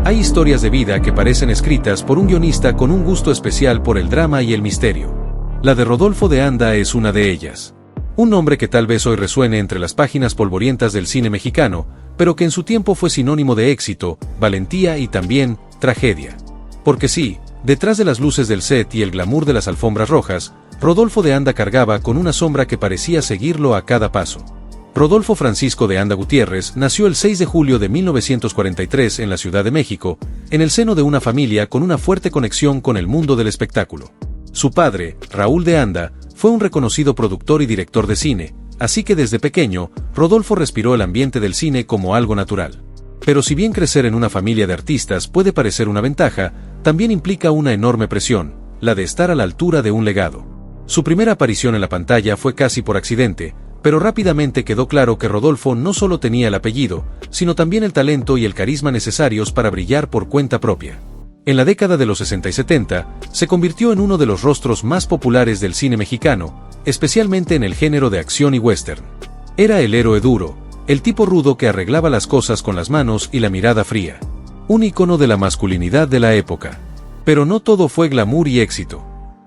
Hay historias de vida que parecen escritas por un guionista con un gusto especial por el drama y el misterio. La de Rodolfo de Anda es una de ellas. Un nombre que tal vez hoy resuene entre las páginas polvorientas del cine mexicano, pero que en su tiempo fue sinónimo de éxito, valentía y también tragedia. Porque sí, detrás de las luces del set y el glamour de las alfombras rojas, Rodolfo de Anda cargaba con una sombra que parecía seguirlo a cada paso. Rodolfo Francisco de Anda Gutiérrez nació el 6 de julio de 1943 en la Ciudad de México, en el seno de una familia con una fuerte conexión con el mundo del espectáculo. Su padre, Raúl de Anda, fue un reconocido productor y director de cine, así que desde pequeño, Rodolfo respiró el ambiente del cine como algo natural. Pero si bien crecer en una familia de artistas puede parecer una ventaja, también implica una enorme presión, la de estar a la altura de un legado. Su primera aparición en la pantalla fue casi por accidente, pero rápidamente quedó claro que Rodolfo no solo tenía el apellido, sino también el talento y el carisma necesarios para brillar por cuenta propia. En la década de los 60 y 70, se convirtió en uno de los rostros más populares del cine mexicano, especialmente en el género de acción y western. Era el héroe duro, el tipo rudo que arreglaba las cosas con las manos y la mirada fría. Un ícono de la masculinidad de la época. Pero no todo fue glamour y éxito.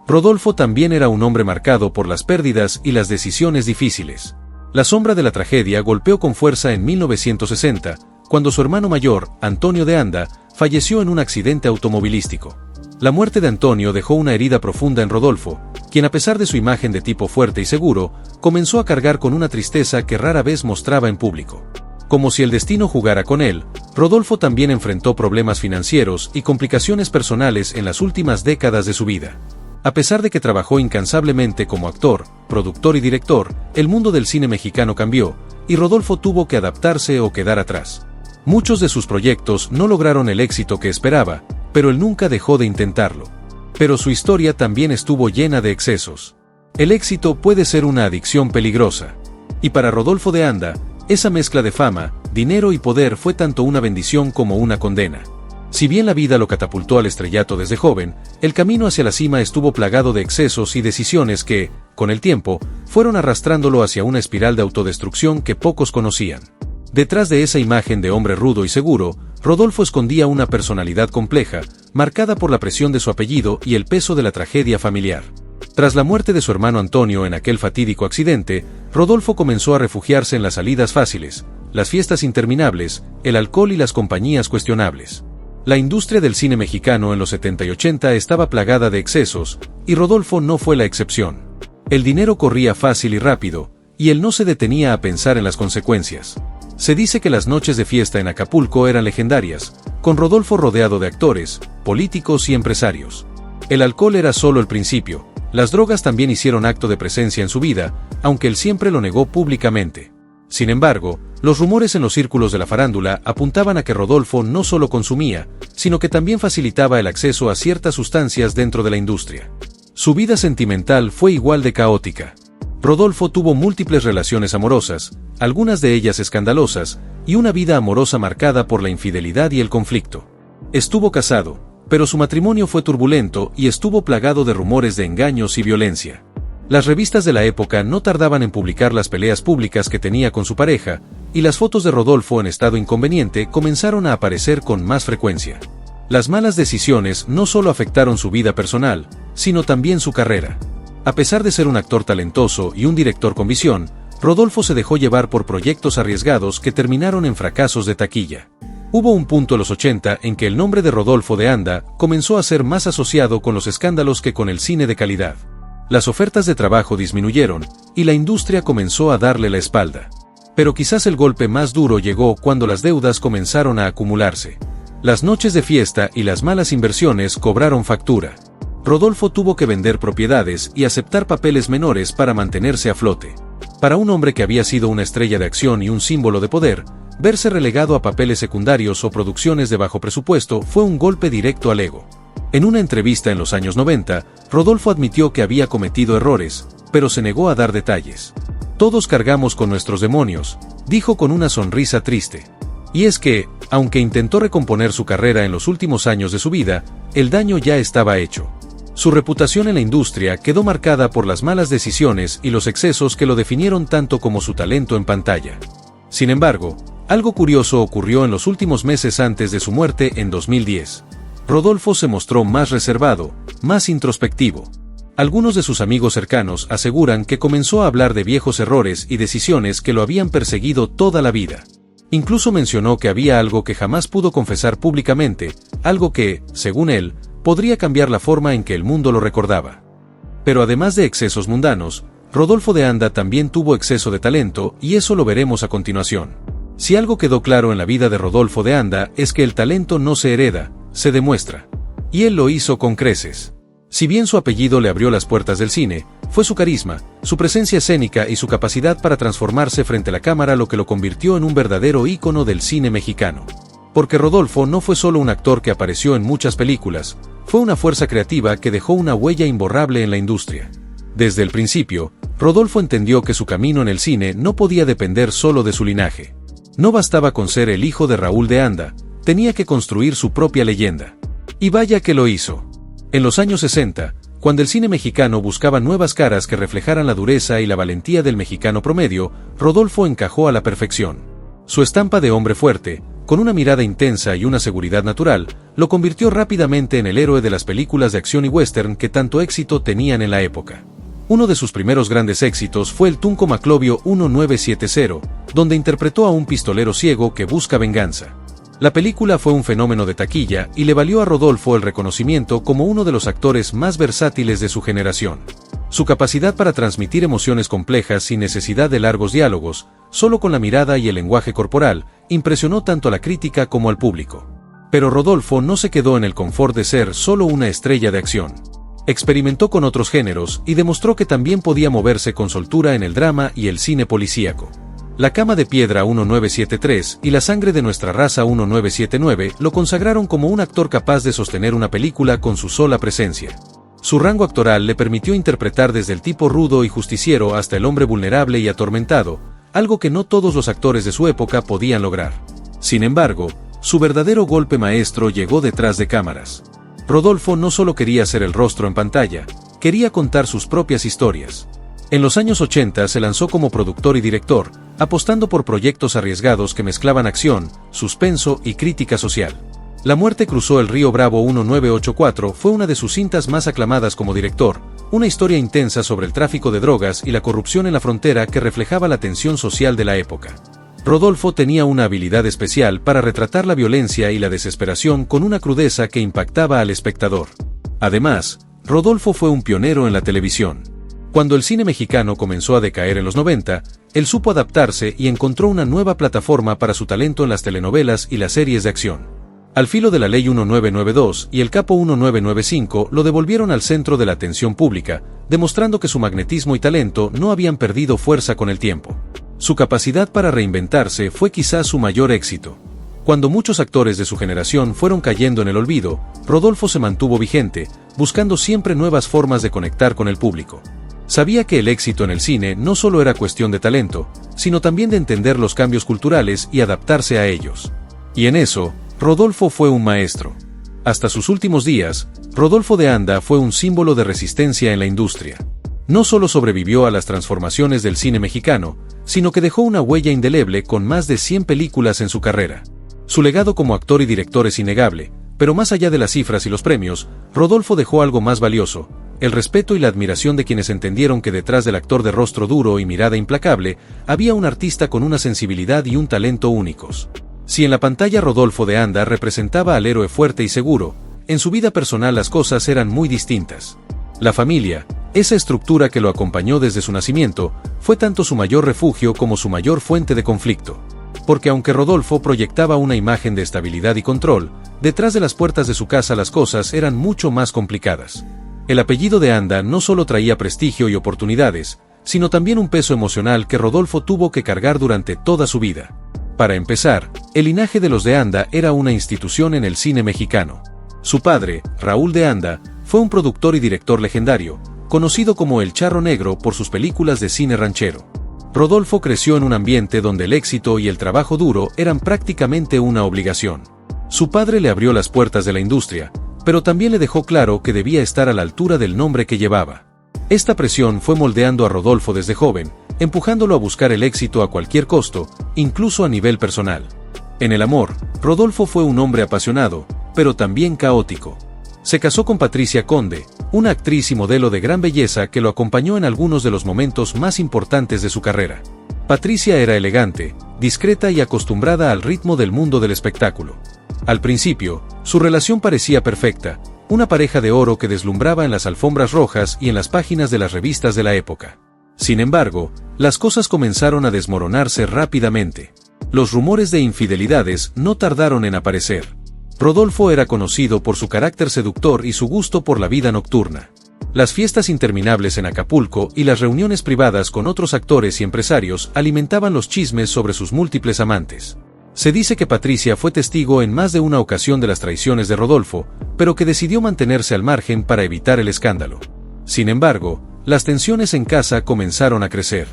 Rodolfo también era un hombre marcado por las pérdidas y las decisiones difíciles. La sombra de la tragedia golpeó con fuerza en 1960, cuando su hermano mayor, Antonio de Anda, falleció en un accidente automovilístico. La muerte de Antonio dejó una herida profunda en Rodolfo, quien a pesar de su imagen de tipo fuerte y seguro, comenzó a cargar con una tristeza que rara vez mostraba en público. Como si el destino jugara con él, Rodolfo también enfrentó problemas financieros y complicaciones personales en las últimas décadas de su vida. A pesar de que trabajó incansablemente como actor, productor y director, el mundo del cine mexicano cambió, y Rodolfo tuvo que adaptarse o quedar atrás. Muchos de sus proyectos no lograron el éxito que esperaba, pero él nunca dejó de intentarlo. Pero su historia también estuvo llena de excesos. El éxito puede ser una adicción peligrosa. Y para Rodolfo de Anda, esa mezcla de fama, dinero y poder fue tanto una bendición como una condena. Si bien la vida lo catapultó al estrellato desde joven, el camino hacia la cima estuvo plagado de excesos y decisiones que, con el tiempo, fueron arrastrándolo hacia una espiral de autodestrucción que pocos conocían. Detrás de esa imagen de hombre rudo y seguro, Rodolfo escondía una personalidad compleja, marcada por la presión de su apellido y el peso de la tragedia familiar. Tras la muerte de su hermano Antonio en aquel fatídico accidente, Rodolfo comenzó a refugiarse en las salidas fáciles, las fiestas interminables, el alcohol y las compañías cuestionables. La industria del cine mexicano en los 70 y 80 estaba plagada de excesos, y Rodolfo no fue la excepción. El dinero corría fácil y rápido, y él no se detenía a pensar en las consecuencias. Se dice que las noches de fiesta en Acapulco eran legendarias, con Rodolfo rodeado de actores, políticos y empresarios. El alcohol era solo el principio, las drogas también hicieron acto de presencia en su vida, aunque él siempre lo negó públicamente. Sin embargo, los rumores en los círculos de la farándula apuntaban a que Rodolfo no solo consumía, sino que también facilitaba el acceso a ciertas sustancias dentro de la industria. Su vida sentimental fue igual de caótica. Rodolfo tuvo múltiples relaciones amorosas, algunas de ellas escandalosas, y una vida amorosa marcada por la infidelidad y el conflicto. Estuvo casado, pero su matrimonio fue turbulento y estuvo plagado de rumores de engaños y violencia. Las revistas de la época no tardaban en publicar las peleas públicas que tenía con su pareja, y las fotos de Rodolfo en estado inconveniente comenzaron a aparecer con más frecuencia. Las malas decisiones no solo afectaron su vida personal, sino también su carrera. A pesar de ser un actor talentoso y un director con visión, Rodolfo se dejó llevar por proyectos arriesgados que terminaron en fracasos de taquilla. Hubo un punto en los 80 en que el nombre de Rodolfo de Anda comenzó a ser más asociado con los escándalos que con el cine de calidad. Las ofertas de trabajo disminuyeron, y la industria comenzó a darle la espalda. Pero quizás el golpe más duro llegó cuando las deudas comenzaron a acumularse. Las noches de fiesta y las malas inversiones cobraron factura. Rodolfo tuvo que vender propiedades y aceptar papeles menores para mantenerse a flote. Para un hombre que había sido una estrella de acción y un símbolo de poder, verse relegado a papeles secundarios o producciones de bajo presupuesto fue un golpe directo al ego. En una entrevista en los años 90, Rodolfo admitió que había cometido errores, pero se negó a dar detalles. Todos cargamos con nuestros demonios, dijo con una sonrisa triste. Y es que, aunque intentó recomponer su carrera en los últimos años de su vida, el daño ya estaba hecho. Su reputación en la industria quedó marcada por las malas decisiones y los excesos que lo definieron tanto como su talento en pantalla. Sin embargo, Algo curioso ocurrió en los últimos meses antes de su muerte en 2010. Rodolfo se mostró más reservado, más introspectivo. Algunos de sus amigos cercanos aseguran que comenzó a hablar de viejos errores y decisiones que lo habían perseguido toda la vida. Incluso mencionó que había algo que jamás pudo confesar públicamente, algo que, según él, podría cambiar la forma en que el mundo lo recordaba. Pero además de excesos mundanos, Rodolfo de Anda también tuvo exceso de talento, y eso lo veremos a continuación. Si algo quedó claro en la vida de Rodolfo de Anda es que el talento no se hereda, se demuestra. Y él lo hizo con creces. Si bien su apellido le abrió las puertas del cine, fue su carisma, su presencia escénica y su capacidad para transformarse frente a la cámara lo que lo convirtió en un verdadero ícono del cine mexicano. Porque Rodolfo no fue solo un actor que apareció en muchas películas, fue una fuerza creativa que dejó una huella imborrable en la industria. Desde el principio, Rodolfo entendió que su camino en el cine no podía depender solo de su linaje. No bastaba con ser el hijo de Raúl de Anda, tenía que construir su propia leyenda. Y vaya que lo hizo. En los años 60, cuando el cine mexicano buscaba nuevas caras que reflejaran la dureza y la valentía del mexicano promedio, Rodolfo encajó a la perfección. Su estampa de hombre fuerte, con una mirada intensa y una seguridad natural, lo convirtió rápidamente en el héroe de las películas de acción y western que tanto éxito tenían en la época. Uno de sus primeros grandes éxitos fue el Tunco Maclovio 1970, donde interpretó a un pistolero ciego que busca venganza. La película fue un fenómeno de taquilla y le valió a Rodolfo el reconocimiento como uno de los actores más versátiles de su generación. Su capacidad para transmitir emociones complejas sin necesidad de largos diálogos, solo con la mirada y el lenguaje corporal, impresionó tanto a la crítica como al público. Pero Rodolfo no se quedó en el confort de ser solo una estrella de acción. Experimentó con otros géneros y demostró que también podía moverse con soltura en el drama y el cine policíaco. La Cama de Piedra 1973 y La Sangre de Nuestra Raza 1979 lo consagraron como un actor capaz de sostener una película con su sola presencia. Su rango actoral le permitió interpretar desde el tipo rudo y justiciero hasta el hombre vulnerable y atormentado, algo que no todos los actores de su época podían lograr. Sin embargo, su verdadero golpe maestro llegó detrás de cámaras. Rodolfo no solo quería ser el rostro en pantalla, quería contar sus propias historias. En los años 80 se lanzó como productor y director, apostando por proyectos arriesgados que mezclaban acción, suspenso y crítica social. La Muerte cruzó el río Bravo 1984 fue una de sus cintas más aclamadas como director, una historia intensa sobre el tráfico de drogas y la corrupción en la frontera que reflejaba la tensión social de la época. Rodolfo tenía una habilidad especial para retratar la violencia y la desesperación con una crudeza que impactaba al espectador. Además, Rodolfo fue un pionero en la televisión. Cuando el cine mexicano comenzó a decaer en los 90, él supo adaptarse y encontró una nueva plataforma para su talento en las telenovelas y las series de acción. Al filo de la Ley 1992 y El Capo 1995 lo devolvieron al centro de la atención pública, demostrando que su magnetismo y talento no habían perdido fuerza con el tiempo. Su capacidad para reinventarse fue quizás su mayor éxito. Cuando muchos actores de su generación fueron cayendo en el olvido, Rodolfo se mantuvo vigente, buscando siempre nuevas formas de conectar con el público. Sabía que el éxito en el cine no solo era cuestión de talento, sino también de entender los cambios culturales y adaptarse a ellos. Y en eso, Rodolfo fue un maestro. Hasta sus últimos días, Rodolfo de Anda fue un símbolo de resistencia en la industria. No solo sobrevivió a las transformaciones del cine mexicano, sino que dejó una huella indeleble con más de 100 películas en su carrera. Su legado como actor y director es innegable, pero más allá de las cifras y los premios, Rodolfo dejó algo más valioso: el respeto y la admiración de quienes entendieron que detrás del actor de rostro duro y mirada implacable, había un artista con una sensibilidad y un talento únicos. Si en la pantalla Rodolfo de Anda representaba al héroe fuerte y seguro, en su vida personal las cosas eran muy distintas. La familia, esa estructura que lo acompañó desde su nacimiento, fue tanto su mayor refugio como su mayor fuente de conflicto. Porque aunque Rodolfo proyectaba una imagen de estabilidad y control, detrás de las puertas de su casa las cosas eran mucho más complicadas. El apellido de Anda no solo traía prestigio y oportunidades, sino también un peso emocional que Rodolfo tuvo que cargar durante toda su vida. Para empezar, el linaje de los de Anda era una institución en el cine mexicano. Su padre, Raúl de Anda, fue un productor y director legendario, conocido como el Charro Negro por sus películas de cine ranchero. Rodolfo creció en un ambiente donde el éxito y el trabajo duro eran prácticamente una obligación. Su padre le abrió las puertas de la industria, pero también le dejó claro que debía estar a la altura del nombre que llevaba. Esta presión fue moldeando a Rodolfo desde joven, empujándolo a buscar el éxito a cualquier costo, incluso a nivel personal. En el amor, Rodolfo fue un hombre apasionado, pero también caótico. Se casó con Patricia Conde, una actriz y modelo de gran belleza que lo acompañó en algunos de los momentos más importantes de su carrera. Patricia era elegante, discreta y acostumbrada al ritmo del mundo del espectáculo. Al principio, su relación parecía perfecta, una pareja de oro que deslumbraba en las alfombras rojas y en las páginas de las revistas de la época. Sin embargo, las cosas comenzaron a desmoronarse rápidamente. Los rumores de infidelidades no tardaron en aparecer. Rodolfo era conocido por su carácter seductor y su gusto por la vida nocturna. Las fiestas interminables en Acapulco y las reuniones privadas con otros actores y empresarios alimentaban los chismes sobre sus múltiples amantes. Se dice que Patricia fue testigo en más de una ocasión de las traiciones de Rodolfo, pero que decidió mantenerse al margen para evitar el escándalo. Sin embargo, las tensiones en casa comenzaron a crecer.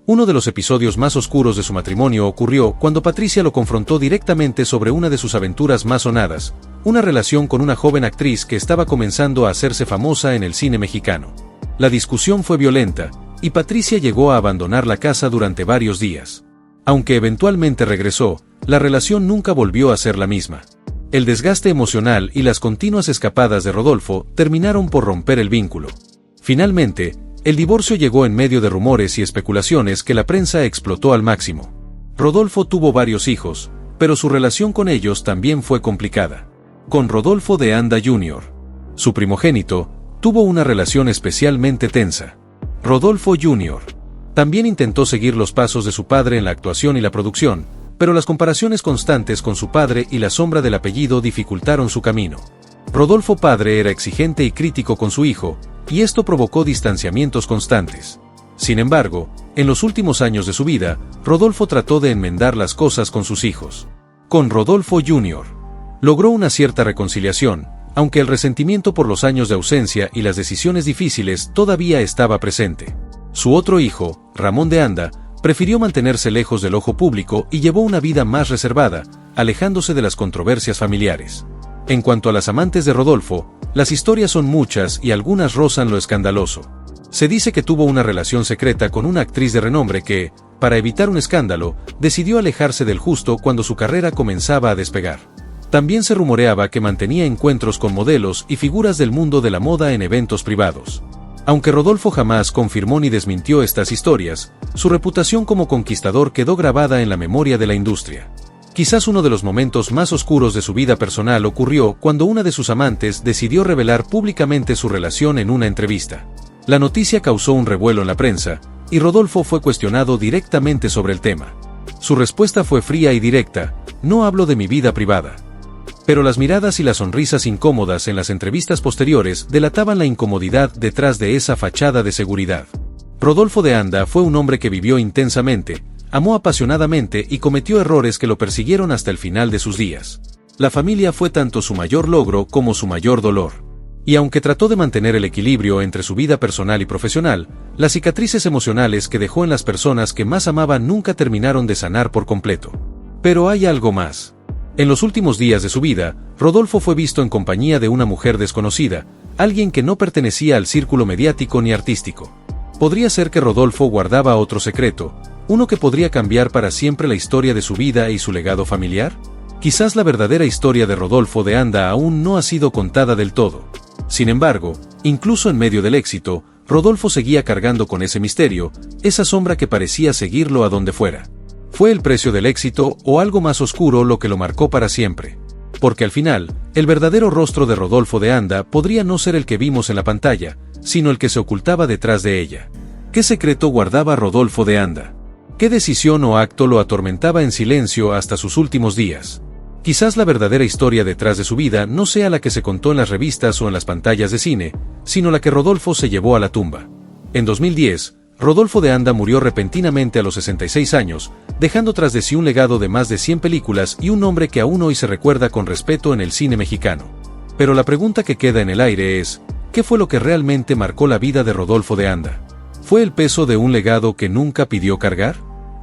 Uno de los episodios más oscuros de su matrimonio ocurrió cuando Patricia lo confrontó directamente sobre una de sus aventuras más sonadas, una relación con una joven actriz que estaba comenzando a hacerse famosa en el cine mexicano. La discusión fue violenta, y Patricia llegó a abandonar la casa durante varios días. Aunque eventualmente regresó, la relación nunca volvió a ser la misma. El desgaste emocional y las continuas escapadas de Rodolfo terminaron por romper el vínculo. Finalmente, el divorcio llegó en medio de rumores y especulaciones que la prensa explotó al máximo. Rodolfo tuvo varios hijos, pero su relación con ellos también fue complicada. Con Rodolfo de Anda Jr., su primogénito, tuvo una relación especialmente tensa. Rodolfo Jr. también intentó seguir los pasos de su padre en la actuación y la producción, pero las comparaciones constantes con su padre y la sombra del apellido dificultaron su camino. Rodolfo padre era exigente y crítico con su hijo, y esto provocó distanciamientos constantes. Sin embargo, en los últimos años de su vida, Rodolfo trató de enmendar las cosas con sus hijos. Con Rodolfo Jr. logró una cierta reconciliación, aunque el resentimiento por los años de ausencia y las decisiones difíciles todavía estaba presente. Su otro hijo, Ramón de Anda, prefirió mantenerse lejos del ojo público y llevó una vida más reservada, alejándose de las controversias familiares. En cuanto a las amantes de Rodolfo, las historias son muchas y algunas rozan lo escandaloso. Se dice que tuvo una relación secreta con una actriz de renombre que, para evitar un escándalo, decidió alejarse del justo cuando su carrera comenzaba a despegar. También se rumoreaba que mantenía encuentros con modelos y figuras del mundo de la moda en eventos privados. Aunque Rodolfo jamás confirmó ni desmintió estas historias, su reputación como conquistador quedó grabada en la memoria de la industria. Quizás uno de los momentos más oscuros de su vida personal ocurrió cuando una de sus amantes decidió revelar públicamente su relación en una entrevista. La noticia causó un revuelo en la prensa, y Rodolfo fue cuestionado directamente sobre el tema. Su respuesta fue fría y directa: "No hablo de mi vida privada". Pero las miradas y las sonrisas incómodas en las entrevistas posteriores delataban la incomodidad detrás de esa fachada de seguridad. Rodolfo de Anda fue un hombre que vivió intensamente, amó apasionadamente y cometió errores que lo persiguieron hasta el final de sus días. La familia fue tanto su mayor logro como su mayor dolor. Y aunque trató de mantener el equilibrio entre su vida personal y profesional, las cicatrices emocionales que dejó en las personas que más amaba nunca terminaron de sanar por completo. Pero hay algo más. En los últimos días de su vida, Rodolfo fue visto en compañía de una mujer desconocida, alguien que no pertenecía al círculo mediático ni artístico. ¿Podría ser que Rodolfo guardaba otro secreto, uno que podría cambiar para siempre la historia de su vida y su legado familiar? Quizás la verdadera historia de Rodolfo de Anda aún no ha sido contada del todo. Sin embargo, incluso en medio del éxito, Rodolfo seguía cargando con ese misterio, esa sombra que parecía seguirlo a donde fuera. ¿Fue el precio del éxito o algo más oscuro lo que lo marcó para siempre? Porque al final, el verdadero rostro de Rodolfo de Anda podría no ser el que vimos en la pantalla, sino el que se ocultaba detrás de ella. ¿Qué secreto guardaba Rodolfo de Anda? ¿Qué decisión o acto lo atormentaba en silencio hasta sus últimos días? Quizás la verdadera historia detrás de su vida no sea la que se contó en las revistas o en las pantallas de cine, sino la que Rodolfo se llevó a la tumba. En 2010, Rodolfo de Anda murió repentinamente a los 66 años, dejando tras de sí un legado de más de 100 películas y un nombre que aún hoy se recuerda con respeto en el cine mexicano. Pero la pregunta que queda en el aire es, ¿qué fue lo que realmente marcó la vida de Rodolfo de Anda? ¿Fue el peso de un legado que nunca pidió cargar?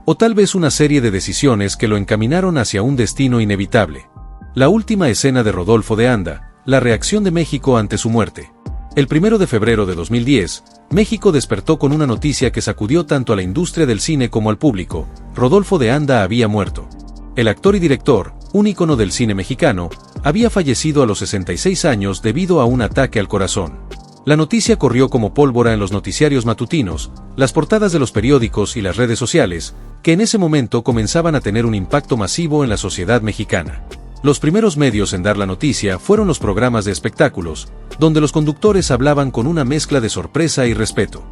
¿O tal vez una serie de decisiones que lo encaminaron hacia un destino inevitable? La última escena de Rodolfo de Anda, la reacción de México ante su muerte. El 1 de febrero de 2010, México despertó con una noticia que sacudió tanto a la industria del cine como al público: Rodolfo de Anda había muerto. El actor y director, un ícono del cine mexicano, había fallecido a los 66 años debido a un ataque al corazón. La noticia corrió como pólvora en los noticiarios matutinos, las portadas de los periódicos y las redes sociales, que en ese momento comenzaban a tener un impacto masivo en la sociedad mexicana. Los primeros medios en dar la noticia fueron los programas de espectáculos, donde los conductores hablaban con una mezcla de sorpresa y respeto.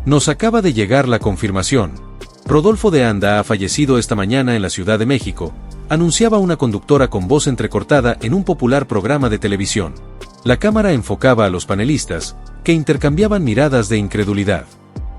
Nos acaba de llegar la confirmación. Rodolfo de Anda ha fallecido esta mañana en la Ciudad de México, anunciaba una conductora con voz entrecortada en un popular programa de televisión. La cámara enfocaba a los panelistas, que intercambiaban miradas de incredulidad.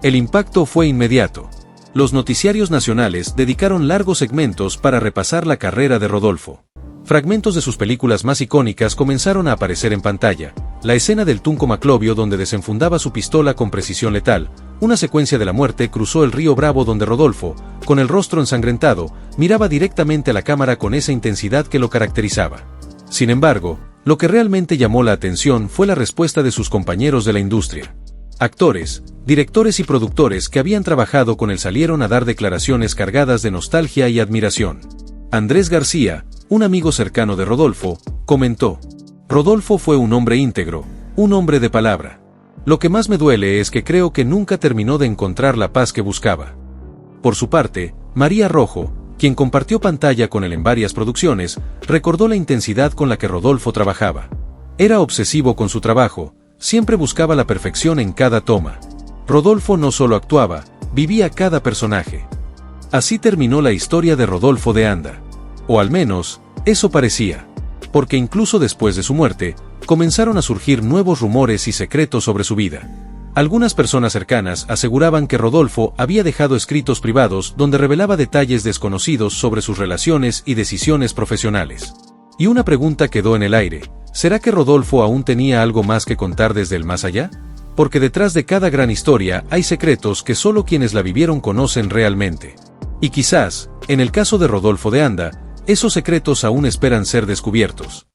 El impacto fue inmediato. Los noticiarios nacionales dedicaron largos segmentos para repasar la carrera de Rodolfo. Fragmentos de sus películas más icónicas comenzaron a aparecer en pantalla: la escena del Tunco Maclovio donde desenfundaba su pistola con precisión letal, una secuencia de la muerte cruzó el río Bravo donde Rodolfo, con el rostro ensangrentado, miraba directamente a la cámara con esa intensidad que lo caracterizaba. Sin embargo, lo que realmente llamó la atención fue la respuesta de sus compañeros de la industria. Actores, directores y productores que habían trabajado con él salieron a dar declaraciones cargadas de nostalgia y admiración. Andrés García, un amigo cercano de Rodolfo, comentó: Rodolfo fue un hombre íntegro, un hombre de palabra. Lo que más me duele es que creo que nunca terminó de encontrar la paz que buscaba. Por su parte, María Rojo, quien compartió pantalla con él en varias producciones, recordó la intensidad con la que Rodolfo trabajaba. Era obsesivo con su trabajo, siempre buscaba la perfección en cada toma. Rodolfo no solo actuaba, vivía cada personaje. Así terminó la historia de Rodolfo de Anda. O al menos, eso parecía. Porque incluso después de su muerte, comenzaron a surgir nuevos rumores y secretos sobre su vida. Algunas personas cercanas aseguraban que Rodolfo había dejado escritos privados donde revelaba detalles desconocidos sobre sus relaciones y decisiones profesionales. Y una pregunta quedó en el aire: ¿será que Rodolfo aún tenía algo más que contar desde el más allá? Porque detrás de cada gran historia hay secretos que solo quienes la vivieron conocen realmente. Y quizás, en el caso de Rodolfo de Anda, esos secretos aún esperan ser descubiertos.